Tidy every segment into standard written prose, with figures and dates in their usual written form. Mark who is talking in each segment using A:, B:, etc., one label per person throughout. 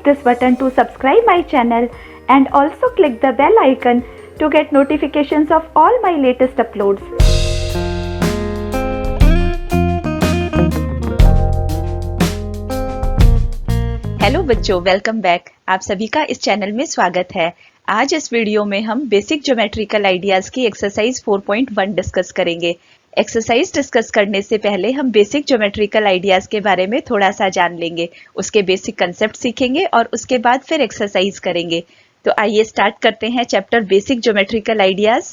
A: this button to subscribe my channel and also click the bell icon to get notifications of all my latest uploads.
B: Hello बच्चों, welcome back. आप सभी का इस channel में स्वागत है। आज इस वीडियो में हम बेसिक ज्योमेट्रिकल आइडियाज की एक्सरसाइज 4.1 डिस्कस करेंगे। एक्सरसाइज डिस्कस करने से पहले हम बेसिक ज्योमेट्रिकल आइडियाज के बारे में थोड़ा सा जान लेंगे, उसके बेसिक कंसेप्ट सीखेंगे और उसके बाद फिर एक्सरसाइज करेंगे। तो आइए स्टार्ट करते हैं chapter basic geometrical ideas.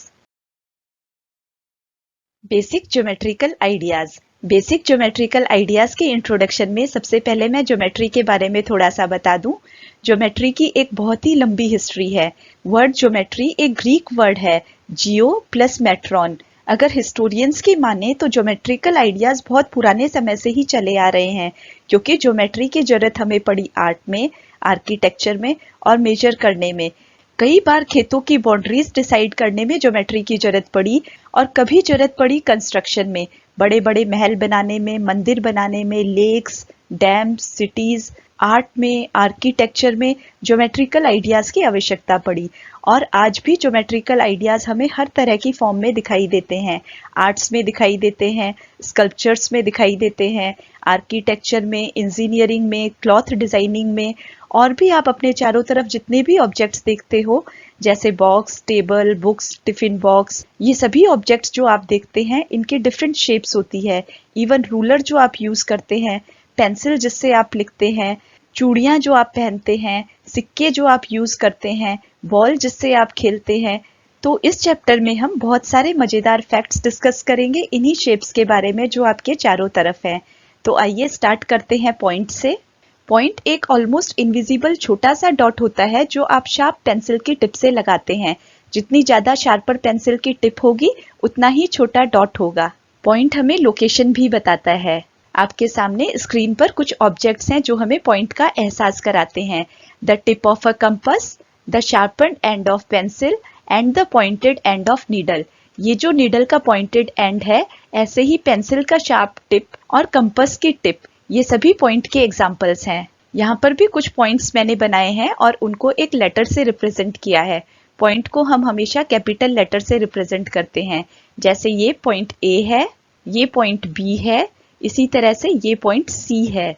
B: Basic geometrical ideas. Basic geometrical ideas के इंट्रोडक्शन में सबसे पहले मैं ज्योमेट्री के बारे में थोड़ा सा बता दूं। ज्योमेट्री की एक बहुत ही लंबी हिस्ट्री है। वर्ड ज्योमेट्री एक ग्रीक वर्ड है, जियो प्लस मेट्रॉन। अगर हिस्टोरियंस की माने तो ज्योमेट्रिकल आइडियाज बहुत पुराने समय से ही चले आ रहे हैं, क्योंकि ज्योमेट्री की जरूरत हमें पड़ी आर्ट में, आर्किटेक्चर में और मेजर करने में। कई बार खेतों की बाउंड्रीज डिसाइड करने में ज्योमेट्री की जरूरत पड़ी और कभी जरूरत पड़ी कंस्ट्रक्शन में, बड़े बड़े महल बनाने में, मंदिर बनाने में, लेक्स, डैम, सिटीज, आर्ट में, आर्किटेक्चर में ज्योमेट्रिकल आइडियाज की आवश्यकता पड़ी। और आज भी ज्योमेट्रिकल आइडियाज हमें हर तरह की फॉर्म में दिखाई देते हैं। आर्ट्स में दिखाई देते हैं, स्कल्पचर्स में दिखाई देते हैं, आर्किटेक्चर में, इंजीनियरिंग में, क्लॉथ डिजाइनिंग में, और भी आप अपने चारों तरफ जितने भी ऑब्जेक्ट्स देखते हो, जैसे box, table, books, tiffin box, ये सभी ऑब्जेक्ट्स जो आप देखते हैं इनके डिफरेंट शेप्स होती है। इवन रूलर जो आप यूज करते हैं, पेंसिल जिससे आप लिखते हैं, चूड़ियां जो आप पहनते हैं, सिक्के जो आप यूज करते हैं, बॉल जिससे आप खेलते हैं। तो इस चैप्टर में हम बहुत सारे मजेदार फैक्ट्स डिस्कस करेंगे इन्हीं शेप्स के बारे में जो आपके चारों तरफ है। तो आइए स्टार्ट करते हैं पॉइंट से। पॉइंट एक ऑलमोस्ट इनविजिबल छोटा सा डॉट होता है जो आप शार्प पेंसिल की टिप से लगाते हैं। जितनी ज्यादा शार्पर पेंसिल की टिप होगी उतना ही छोटा डॉट होगा। पॉइंट हमें लोकेशन भी बताता है। आपके सामने स्क्रीन पर कुछ ऑब्जेक्ट्स हैं जो हमें पॉइंट का एहसास कराते हैं। The tip of a compass, the sharpened end of pencil and the pointed end of needle. ये जो नीडल का पॉइंटेड एंड है, ऐसे ही पेंसिल का शार्प टिप और कंपास की टिप, ये सभी पॉइंट के एग्जाम्पल्स हैं। यहाँ पर भी कुछ पॉइंट्स मैंने बनाए हैं और उनको एक लेटर से रिप्रेजेंट किया है। पॉइंट को हम हमेशा कैपिटल लेटर से रिप्रेजेंट करते हैं। जैसे ये पॉइंट ए है, ये पॉइंट बी है, इसी तरह से ये पॉइंट सी है।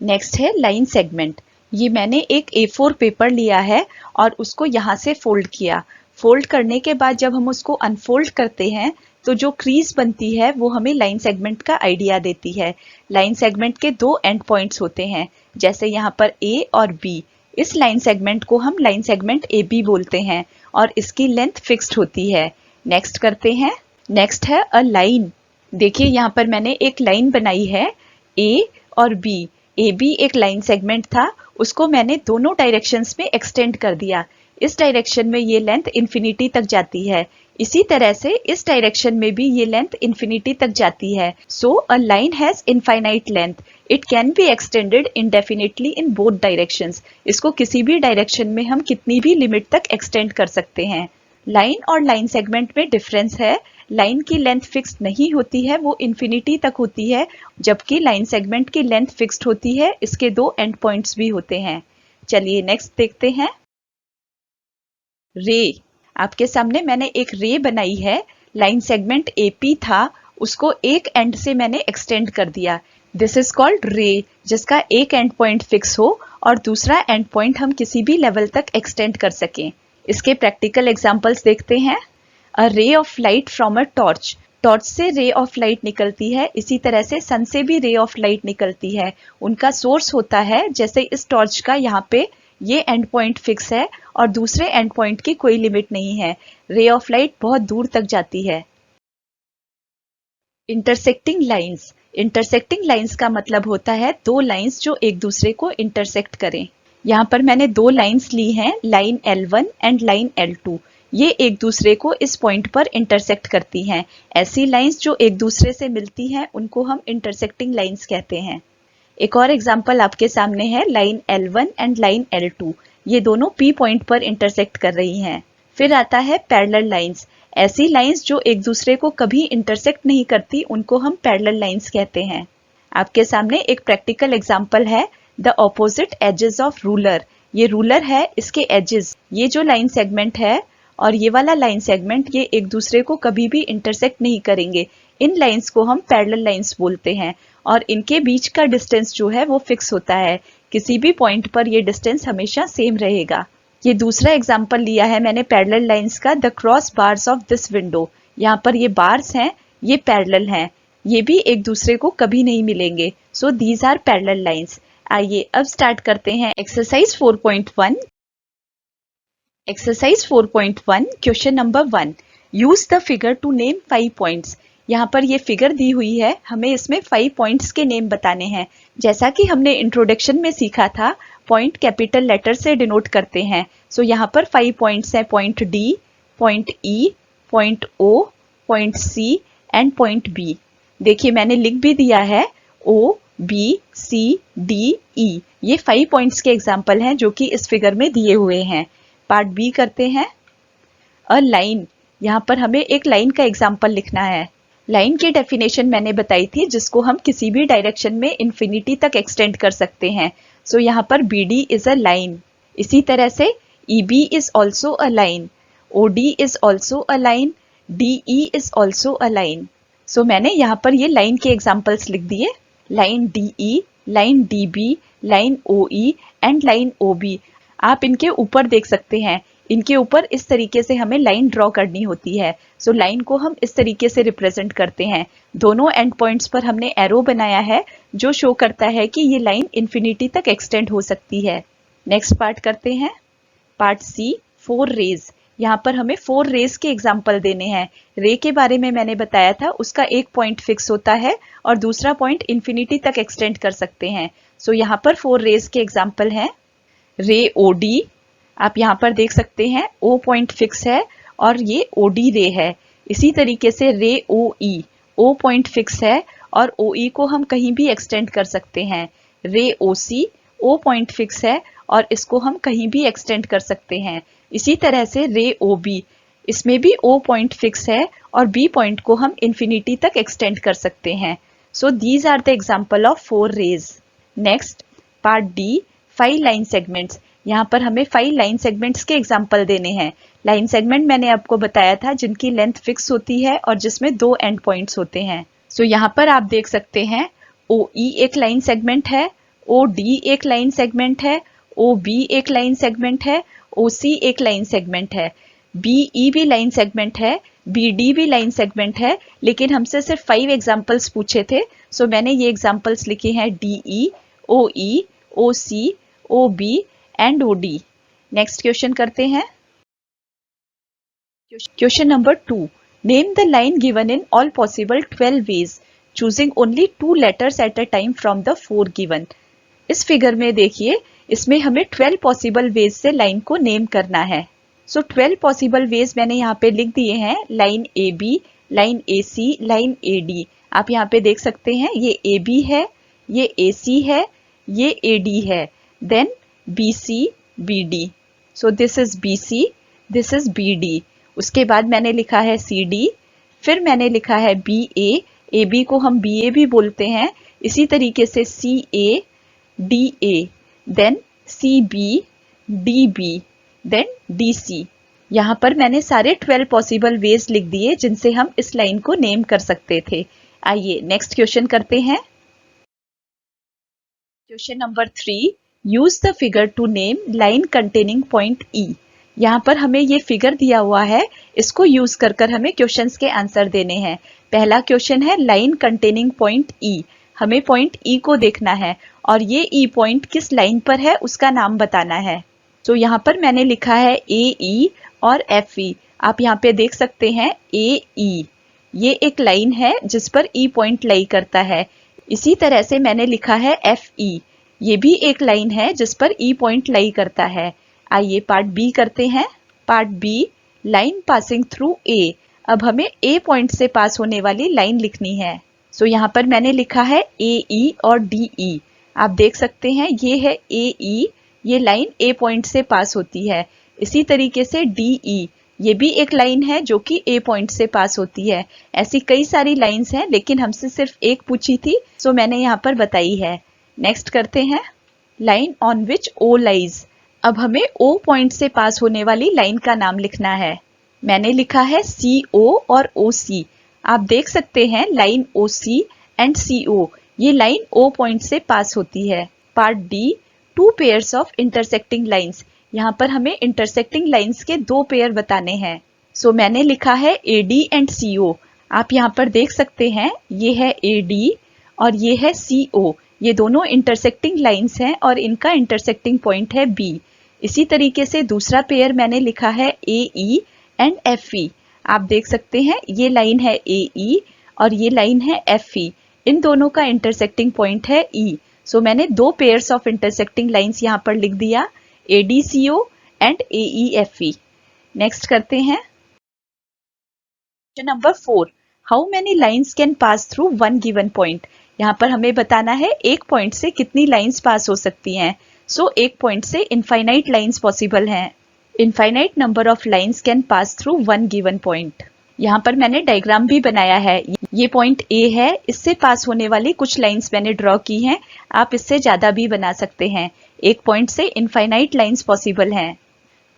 B: नेक्स्ट है लाइन सेगमेंट। ये मैंने एक A4 पेपर लिया है और उसको यहाँ से फोल्ड किया। फोल्ड करने के बाद जब हम उसको अनफोल्ड करते हैं तो जो क्रीज बनती है वो हमें लाइन सेगमेंट का आइडिया देती है। लाइन सेगमेंट के दो एंड पॉइंट्स होते हैं, जैसे यहाँ पर A और B। इस लाइन सेगमेंट को हम लाइन सेगमेंट AB बोलते हैं और इसकी लेंथ फिक्स्ड होती है। नेक्स्ट करते हैं। नेक्स्ट है अ लाइन। देखिए यहाँ पर मैंने एक लाइन बनाई है, A और B। AB एक लाइन सेगमेंट था, उसको मैंने दोनों डायरेक्शंस में एक्सटेंड कर दिया। इस डायरेक्शन में ये लेंथ इन्फिनिटी तक जाती है, इसी तरह से इस डायरेक्शन में भी ये लेंथ इन्फिनिटी तक जाती है। So a line has infinite length, it can be extended indefinitely in both directions. इसको किसी भी डायरेक्शन में हम कितनी भी लिमिट तक एक्सटेंड कर सकते हैं। लाइन और लाइन सेगमेंट में डिफरेंस है। लाइन की लेंथ फिक्स्ड नहीं होती है, वो इन्फिनिटी तक होती है, जबकि लाइन सेगमेंट की लेंथ फिक्स्ड होती है, इसके दो एंड पॉइंट्स भी होते हैं। चलिए नेक्स्ट देखते हैं। रे। आपके सामने मैंने एक रे बनाई है। लाइन सेगमेंट AP था, उसको एक एंड से मैंने एक्सटेंड कर दिया। दिस इज कॉल्ड रे, जिसका एक एंड पॉइंट फिक्स हो और दूसरा एंड पॉइंट हम किसी भी लेवल तक एक्सटेंड कर सकें। इसके प्रैक्टिकल एग्जांपल्स देखते हैं। A ray of light from a torch. Torch से रे ऑफ लाइट निकलती है, इसी तरह से सन से भी रे ऑफ लाइट निकलती है। उनका सोर्स होता है, जैसे इस टॉर्च का यहाँ पे ये एंड पॉइंट फिक्स है और दूसरे एंड पॉइंट की कोई लिमिट नहीं है। रे ऑफ लाइट बहुत दूर तक जाती है। Intersecting lines. इंटरसेक्टिंग लाइंस का मतलब होता है दो लाइंस जो एक दूसरे को इंटरसेक्ट करें। यहाँ पर मैंने दो लाइंस ली हैं, line L1 and line L2। ये एक दूसरे को इस पॉइंट पर इंटरसेक्ट करती हैं। ऐसी लाइंस जो एक दूसरे से मिलती हैं उनको हम इंटरसेक्टिंग लाइंस कहते हैं। एक और एग्जांपल आपके सामने है, line L1 and line L2। ये दोनों P पॉइंट पर इंटरसेक्ट कर रही हैं। फिर आता है पैरेलल लाइंस। ऐसी लाइंस जो एक दूसरे को कभी इंटरसेक्ट नहीं करती उनको हम पैरेलल लाइंस कहते हैं। आपके सामने एक प्रैक्टिकल एग्जांपल है, the opposite edges of ruler, ये रूलर है, इसके एजेस, ये जो लाइन सेगमेंट है और ये वाला लाइन सेगमेंट, ये एक दूसरे को कभी भी इंटरसेक्ट नहीं करेंगे। इन लाइंस को हम पैरेलल लाइंस बोलते हैं और इनके बीच का डिस्टेंस जो है वो फिक्स होता है। किसी भी पॉइंट पर ये डिस्टेंस हमेशा सेम रहेगा। ये दूसरा एग्जाम्पल लिया है मैंने पैरेलल लाइंस का, the cross bars of this window. यहाँ पर ये बार्स हैं, ये पैरेलल हैं, ये भी एक दूसरे को कभी नहीं मिलेंगे। So these are parallel lines. आइए अब स्टार्ट करते हैं exercise 4.1। Exercise 4.1 question number 1, use the figure to name 5 points. यहाँ पर ये फिगर दी हुई है, हमें इसमें 5 पॉइंट्स के नेम बताने हैं। जैसा कि हमने इंट्रोडक्शन में सीखा था, पॉइंट कैपिटल लेटर से डिनोट करते हैं। सो यहाँ पर 5 पॉइंट्स हैं, point D, point E, point O, point C and point B. देखिए मैंने लिख भी दिया है ओ, बी, सी, डी, ई। ये 5 पॉइंट्स के एग्जाम्पल हैं जो कि इस फिगर में दिए हुए हैं। पार्ट बी करते हैं। अ लाइन, यहाँ पर हमें एक लाइन का एग्जाम्पल लिखना है। लाइन की डेफिनेशन मैंने बताई थी, जिसको हम किसी भी डायरेक्शन में इन्फिनिटी तक एक्सटेंड कर सकते हैं। सो यहाँ पर B D is a line. इसी तरह से E B is also a line, O D is also a line, D E is also a line. So मैंने यहाँ पर ये लाइन के एग्जाम्पल्स लिख दिए, line D E, line D B, line O E and line O B. आप इनके ऊपर देख सकते हैं, इनके ऊपर इस तरीके से हमें लाइन ड्रॉ करनी होती है। सो लाइन को हम इस तरीके से रिप्रेजेंट करते हैं। दोनों एंड पॉइंट्स पर हमने एरो बनाया है जो शो करता है कि ये लाइन इन्फिनिटी तक एक्सटेंड हो सकती है। नेक्स्ट पार्ट करते हैं। Part C, 4 rays. यहाँ पर हमें 4 रेज के एग्जाम्पल देने हैं। रे के बारे में मैंने बताया था, उसका एक पॉइंट फिक्स होता है और दूसरा पॉइंट इन्फिनिटी तक एक्सटेंड कर सकते हैं। सो यहाँ पर 4 रेज के एग्जाम्पल हैं। रे ओ डी, आप यहाँ पर देख सकते हैं ओ पॉइंट फिक्स है और ये ओ डी रे है। इसी तरीके से रे ओ ई, ओ पॉइंट फिक्स है और ओ ई को हम कहीं भी एक्सटेंड कर सकते हैं। रे ओ सी, ओ पॉइंट फिक्स है और इसको हम कहीं भी एक्सटेंड कर सकते हैं। इसी तरह से रे ओ बी, इसमें भी ओ पॉइंट फिक्स है और बी पॉइंट को हम इन्फिनिटी तक एक्सटेंड कर सकते हैं। So these are the example of 4 rays. Next part D, 5 line segments. यहाँ पर हमें 5 लाइन सेगमेंट्स के एग्जाम्पल देने हैं। लाइन सेगमेंट मैंने आपको बताया था जिनकी लेंथ फिक्स होती है और जिसमें 2 एंड पॉइंट्स होते हैं। सो यहाँ पर आप देख सकते हैं ओ ई एक लाइन सेगमेंट है, ओ डी एक लाइन सेगमेंट है, ओ बी एक लाइन सेगमेंट है, ओ सी एक लाइन सेगमेंट है, बी ई भी लाइन सेगमेंट है, बी डी भी लाइन सेगमेंट है। लेकिन हमसे सिर्फ 5 एग्जाम्पल्स पूछे थे, सो मैंने ये एग्जाम्पल्स लिखे हैं D E, O C, O B and O D. Next question करते हैं। Question number 2, name the line given in all possible 12 ways, choosing only 2 letters at a time from the 4 given. इस figure में देखिए, इसमें हमें 12 possible ways से line को name करना है। सो 12 पॉसिबल वेज मैंने यहाँ पे लिख दिए हैं, line A B, line A C, line A D. आप यहाँ पे देख सकते हैं ये ए बी है, ये ए सी है, ये ए डी है, then B C, B D. So this is B C, this is B D. उसके बाद मैंने लिखा है सी डी, फिर मैंने लिखा है बी ए बी को हम बी ए भी बोलते हैं। इसी तरीके से C A, D A, then C B, D B, then D C. यहाँ पर मैंने सारे 12 पॉसिबल वेज लिख दिए जिनसे हम इस लाइन को नेम कर सकते थे। आइए नेक्स्ट क्वेश्चन करते हैं। Question number 3, use the figure to name line containing point E. यहाँ पर हमें ये फिगर दिया हुआ है, इसको यूज कर हमें क्वेश्चंस के आंसर देने हैं। पहला क्वेश्चन है लाइन कंटेनिंग पॉइंट ई। हमें पॉइंट ई को देखना है और ये ई पॉइंट किस लाइन पर है उसका नाम बताना है। तो यहाँ पर मैंने लिखा है ए ई और एफ ई। आप यहाँ पे देख सकते हैं ए ई, ये एक लाइन है जिस पर ई पॉइंट लाई करता है। इसी तरह से मैंने लिखा है एफ ई, ये भी एक लाइन है जिस पर ई पॉइंट लाई करता है। आइए पार्ट बी करते हैं। Part B, line passing through A. अब हमें ए पॉइंट से पास होने वाली लाइन लिखनी है। सो यहाँ पर मैंने लिखा है ए ई और डी ई। आप देख सकते हैं ये है ए ई, ये लाइन ए पॉइंट से पास होती है। इसी तरीके से डी ई, ये भी एक लाइन है जो कि ए पॉइंट से पास होती है। ऐसी कई सारी लाइंस हैं लेकिन हमसे सिर्फ एक पूछी थी, सो मैंने यहाँ पर बताई है। नेक्स्ट करते हैं। Line on which O lies. अब हमें O पॉइंट से पास होने वाली लाइन का नाम लिखना है। मैंने लिखा है CO और OC। आप देख सकते हैं लाइन OC एंड CO, ये लाइन O पॉइंट से पास होती है। Part D, two pairs of intersecting lines. यहाँ पर हमें इंटरसेक्टिंग लाइंस के दो पेयर बताने हैं। सो मैंने लिखा है AD एंड CO। आप यहाँ पर देख सकते हैं ये है AD और ये है CO। ये दोनों इंटरसेक्टिंग लाइंस हैं और इनका इंटरसेक्टिंग पॉइंट है B। इसी तरीके से दूसरा पेयर मैंने लिखा है AE एंड FE। आप देख सकते हैं ये लाइन है AE और ये लाइन है FE। इन दोनों का इंटरसेक्टिंग पॉइंट है E। सो मैंने दो पेयर्स ऑफ इंटरसेक्टिंग लाइंस यहाँ पर लिख दिया, ADCO एंड AEFE। नेक्स्ट करते हैं number 4, how many lines can pass through one given point. यहाँ पर हमें बताना है एक पॉइंट से कितनी लाइंस पास हो सकती हैं। सो एक पॉइंट से इनफाइनाइट लाइंस पॉसिबल हैं। Infinite number of lines can pass through one given point. यहाँ पर मैंने डायग्राम भी बनाया है। ये पॉइंट A है, इससे पास होने वाली कुछ लाइंस मैंने ड्रॉ की हैं। आप इससे ज्यादा भी बना सकते हैं। एक पॉइंट से इनफाइनाइट लाइंस पॉसिबल हैं।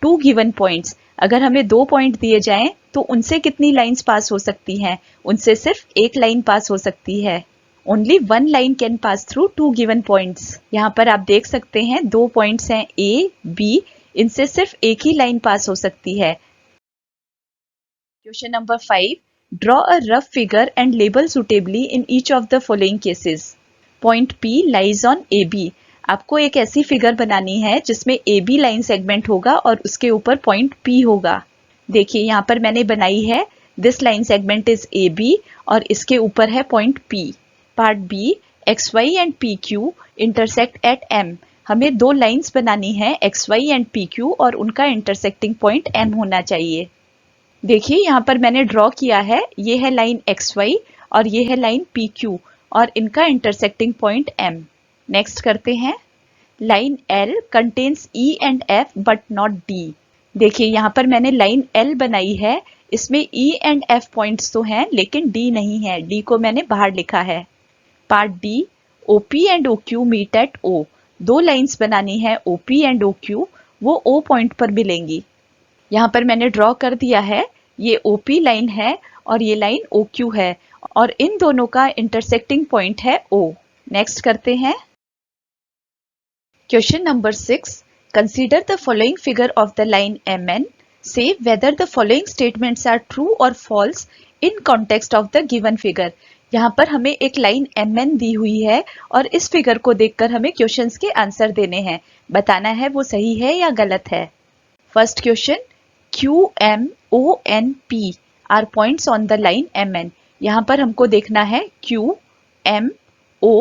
B: टू गिवन पॉइंट्स, अगर हमें दो पॉइंट दिए जाएं तो उनसे कितनी लाइंस पास हो सकती हैं? उनसे सिर्फ एक लाइन पास हो सकती है। Only one line can pass through two given points. यहाँ पर आप देख सकते हैं दो पॉइंट्स हैं A, B, इनसे सिर्फ एक ही लाइन पास हो सकती है। Question number 5, draw a rough figure and label suitably in each of the following cases. Point P lies on AB। आपको एक ऐसी फिगर बनानी है जिसमें AB लाइन सेगमेंट होगा और उसके ऊपर पॉइंट P होगा। देखिए यहाँ पर मैंने बनाई है, this line segment is AB और इसके ऊपर है point P। Part B, XY and PQ intersect at M। हमें दो लाइंस बनानी है XY एंड PQ और उनका इंटरसेक्टिंग पॉइंट M होना चाहिए। देखिए यहाँ पर मैंने ड्रॉ किया है, ये है लाइन XY और ये है लाइन PQ और इनका इंटरसेक्टिंग पॉइंट M। नेक्स्ट करते हैं, line L contains E and F but not D। देखिए यहाँ पर मैंने लाइन L बनाई है, इसमें E एंड F पॉइंट्स तो हैं लेकिन D नहीं है, D को मैंने बाहर लिखा है। Part D, OP and OQ meet at O। दो लाइंस बनानी है OP एंड OQ, वो O पॉइंट पर मिलेंगी। यहाँ पर मैंने ड्रॉ कर दिया है, ये OP लाइन है और ये लाइन OQ है और इन दोनों का इंटरसेक्टिंग पॉइंट है O। नेक्स्ट करते हैं question number 6, consider the following figure of the line MN, say whether the following statements are true or false in context of the given figure। यहाँ पर हमें एक लाइन MN दी हुई है और इस फिगर को देखकर हमें क्वेश्चंस के आंसर देने हैं, बताना है वो सही है या गलत है। First question, Q, M, O, N, P are points on the line MN। यहाँ पर हमको देखना है Q, M, O,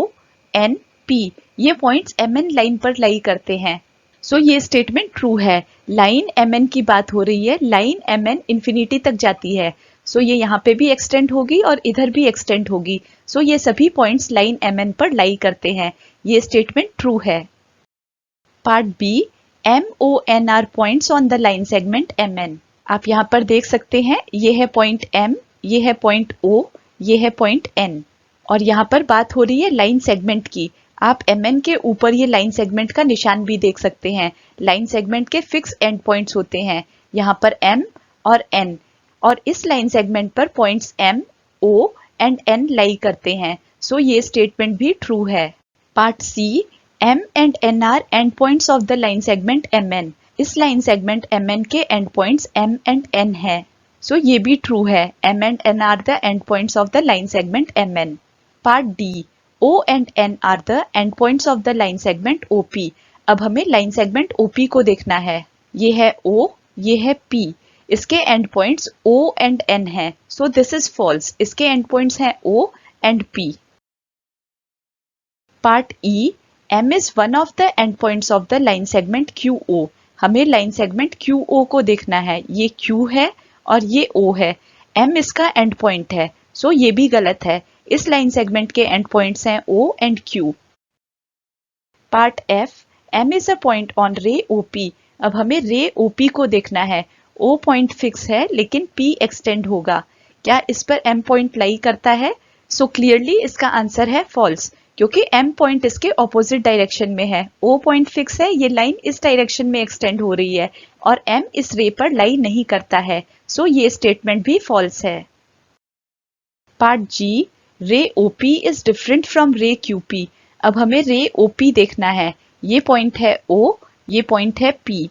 B: N, P ये पॉइंट्स MN लाइन पर लाई करते हैं। सो ये स्टेटमेंट ट्रू है। लाइन MN की बात हो रही है, लाइन MN इंफिनिटी तक जाती है। सो ये यहाँ पे भी एक्सटेंड होगी और इधर भी एक्सटेंड होगी। सो ये सभी पॉइंट्स लाइन MN पर लाई करते हैं। ये स्टेटमेंट ट्रू है। Part B, M, O, N are points on the line segment MN। आप यहाँ पर देख सकते हैं ये है पॉइंट M, ये है पॉइंट O, ये है पॉइंट N और यहाँ पर बात हो रही है लाइन सेगमेंट की। आप MN के ऊपर ये लाइन सेगमेंट का निशान भी देख सकते हैं। लाइन सेगमेंट के फिक्स एंड पॉइंट्स होते हैं, यहाँ पर M और N और इस लाइन सेगमेंट पर points M, O and N lie करते हैं। सो ये स्टेटमेंट भी ट्रू है। Part C, M and N are end points of the line segment MN। इस लाइन सेगमेंट MN के end points M and N है। So ये भी ट्रू है। M and N are the end points of the line segment MN। Part D, O and N are the end points of the line segment OP। अब हमें line segment OP को देखना है। ये है O, ये है P, इसके end points O and N है। So this is false. इसके एंड पॉइंट्स हैं O and P। Part E, M is one of the endpoints of the line segment QO। हमें लाइन सेगमेंट QO को देखना है। ये Q है और ये O है। M इसका एंड पॉइंट है। सो ये भी गलत है। इस लाइन सेगमेंट के एंड पॉइंट्स हैं O and Q। Part F, M is a point on ray OP। अब हमें रे OP को देखना है। O पॉइंट फिक्स है लेकिन P एक्सटेंड होगा। क्या इस पर M पॉइंट लाई करता है? सो क्लियरली इसका आंसर है फॉल्स, क्योंकि m पॉइंट इसके ऑपोजिट डायरेक्शन में है, o पॉइंट फिक्स है, ये लाइन इस डायरेक्शन में एक्सटेंड हो रही है और m इस रे पर लाई नहीं करता है, सो ये स्टेटमेंट भी फॉल्स है। पार्ट जी, रे OP इज डिफरेंट फ्रॉम रे QP। अब हमें रे OP देखना है। ये पॉइंट है O, ये पॉइंट है P,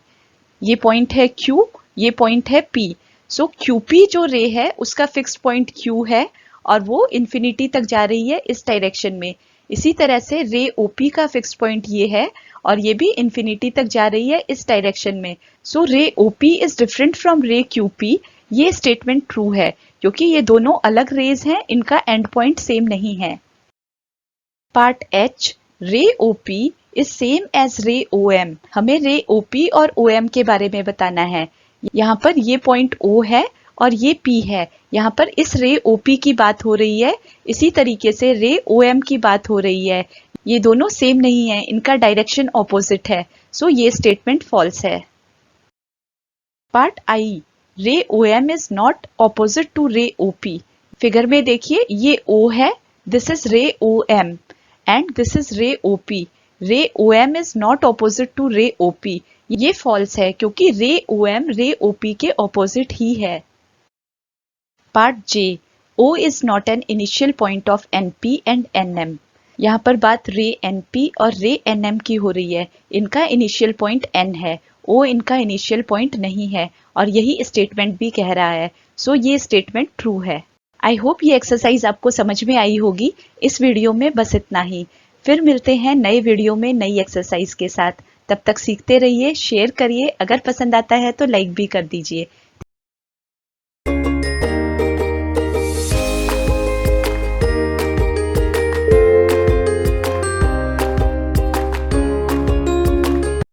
B: ये पॉइंट है Q, ये पॉइंट है P। सो QP जो रे है उसका फिक्स पॉइंट Q है और वो इन्फिनिटी तक जा रही है इस डायरेक्शन में। इसी तरह से रे OP का फिक्स पॉइंट ये है और ये भी इन्फिनिटी तक जा रही है इस डायरेक्शन में। सो रे OP इज डिफरेंट फ्रॉम रे QP, ये स्टेटमेंट ट्रू है क्योंकि ये दोनों अलग रेज हैं, इनका एंड पॉइंट सेम नहीं है। पार्ट H, रे OP इज सेम एज रे OM। हमें रे OP और OM के बारे में बताना है। यहाँ पर ये पॉइंट O है और ये P है। यहाँ पर इस रे OP की बात हो रही है, इसी तरीके से रे OM की बात हो रही है। ये दोनों सेम नहीं है, इनका डायरेक्शन ऑपोजिट है, सो ये स्टेटमेंट फॉल्स है। Part I, ray OM is not opposite to ray OP। Figure में देखिए ये O है, this is ray OM and this is ray OP। Ray OM is not opposite to ray OP, ये false है क्योंकि रे OM रे OP के ऑपोजिट ही है। Part J, O is not an initial point of NP and NM। यहाँ पर बात रे NP और रे NM की हो रही है, इनका इनिशियल पॉइंट N है, O इनका इनिशियल पॉइंट नहीं है और यही स्टेटमेंट भी कह रहा है, सो ये स्टेटमेंट ट्रू है। आई होप ये एक्सरसाइज आपको समझ में आई होगी। इस वीडियो में बस इतना ही, फिर मिलते हैं नए वीडियो में नई एक्सरसाइज के साथ। तब तक सीखते रहिए, शेयर करिए, अगर पसंद आता है तो लाइक भी कर दीजिए।